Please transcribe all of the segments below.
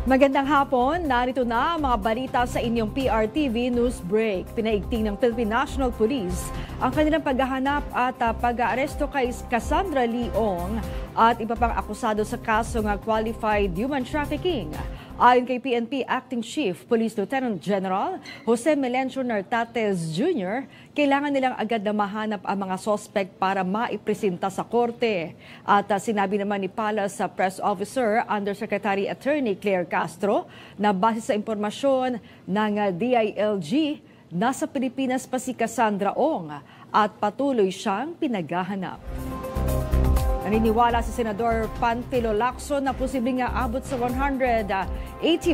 Magandang hapon, narito na ang mga balita sa inyong PRTV News Break. Pinaigting ng Philippine National Police ang kanilang paghahanap at pag-aaresto kay Cassandra Leong at iba pang akusado sa kaso ng qualified human trafficking. Ayon kay PNP Acting Chief Police Lieutenant General Jose Melencio Nartates Jr., kailangan nilang agad na mahanap ang mga suspect para maipresenta sa korte. At sinabi naman ni Palace sa press officer Undersecretary Attorney Claire Castro na base sa impormasyon ng DILG, nasa Pilipinas pa si Cassandra Ong at patuloy siyang pinaghahanap. Naniniwala si Senador Panfilo Lacson na posibleng aabot sa 180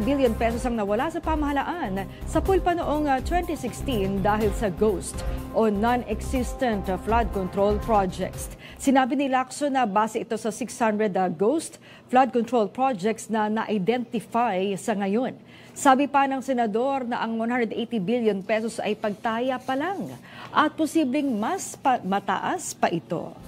billion pesos ang nawala sa pamahalaan sa pulpa noong 2016 dahil sa ghost o non-existent flood control projects. Sinabi ni Lacson na base ito sa 600 ghost flood control projects na na-identify sa ngayon. Sabi pa ng senador na ang 180 billion pesos ay pagtaya pa lang at posibleng mas mataas pa ito.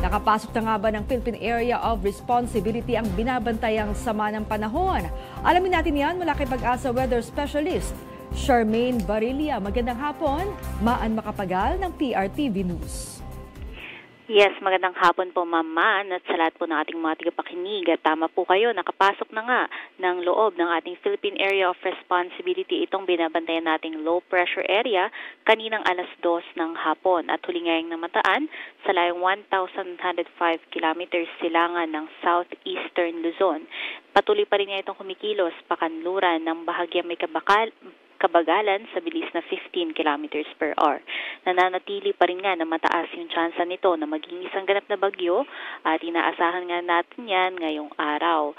Nakapasok na nga ba ng Philippine Area of Responsibility ang binabantayang sama ng panahon? Alamin natin yan mula kay Pag-asa Weather Specialist Charmaine Barilla. Magandang hapon, Maan Makapagal ng PRTV News. Yes, magandang hapon po Ma'am Man at sa lahat po ng ating mga tagapakinig. At tama po kayo, nakapasok na nga ng loob ng ating Philippine Area of Responsibility itong binabantayan nating low pressure area kaninang alas 2 ng hapon at huli ngayong namataan sa layong 1,105 kilometers silangan ng southeastern Luzon. Patuloy pa rin nga itong kumikilos pakanluran ng bahagyang may kabagalan sa bilis na 15 kilometers per hour. Nananatili pa rin nga na mataas yung tsansa nito na maging isang ganap na bagyo at inaasahan nga natin yan ngayong araw.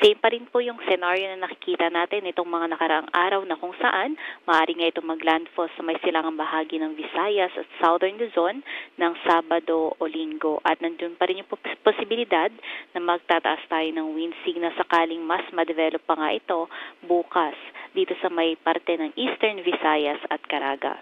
Same pa rin po yung scenario na nakikita natin itong mga nakaraang araw na kung saan maaari nga itong maglandfall sa may silangang bahagi ng Visayas at Southern Luzon ng Sabado o Linggo. At nandun pa rin yung posibilidad na magtataas tayo ng wind signal sakaling mas ma-develop pa nga ito bukas dito sa may parte ng Eastern Visayas at Caraga.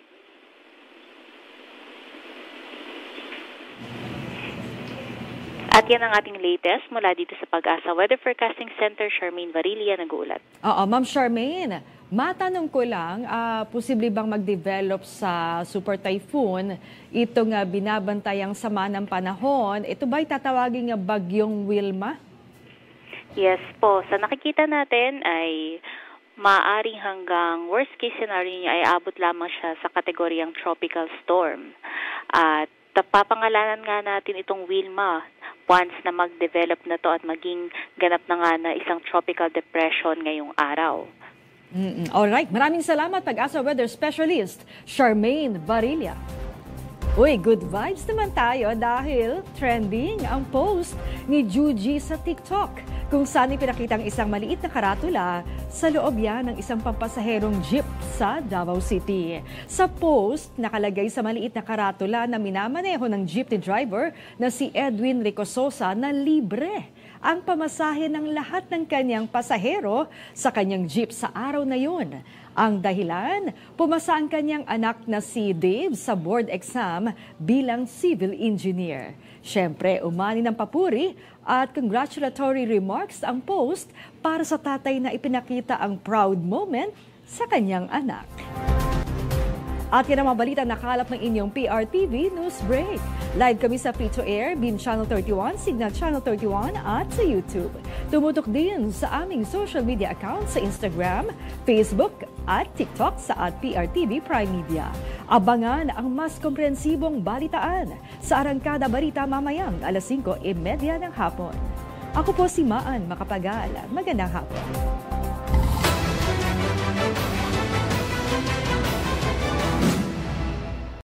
At yan ang ating latest mula dito sa Pag-asa Weather Forecasting Center. Charmaine Barilla nag-uulat. Oo, Ma'am Charmaine, matanong ko lang, posible bang mag-develop sa super typhoon itong binabantayang sama ng panahon? Ito ba'y tatawagin bagyong Wilma? Yes po. Sa nakikita natin ay maaaring hanggang worst case scenario niya ay abot lamang siya sa kategoryang tropical storm. At papangalanan nga natin itong Wilma once na mag-develop na to at maging ganap na nga na isang tropical depression ngayong araw. Alright, maraming salamat Pag-asa Weather Specialist Charmaine Barilla. Uy, good vibes naman tayo dahil trending ang post ni Juji sa TikTok kung saan ipinakitang isang maliit na karatula sa loob yan ng isang pampasaherong jeep sa Davao City. Sa post, nakalagay sa maliit na karatula na minamaneho ng jeepney driver na si Edwin Ricososa na libre ang pamasahe ng lahat ng kanyang pasahero sa kanyang jeep sa araw na yun. Ang dahilan, pumasa ang kanyang anak na si Dave sa board exam bilang civil engineer. Siyempre, umani ng papuri at congratulatory remarks ang post para sa tatay na ipinakita ang proud moment sa kanyang anak. At yan ang mga balita nakalap ng inyong PRTV News Break. Live kami sa free-to-air, Beam Channel 31, Signal Channel 31 at sa YouTube. Tumutok din sa aming social media account sa Instagram, Facebook at TikTok sa @PRTV Prime Media. Abangan ang mas komprehensibong balitaan sa Arangkada Balita mamayang alas 5:30 ng hapon. Ako po si Maan Makapagal. Magandang hapon.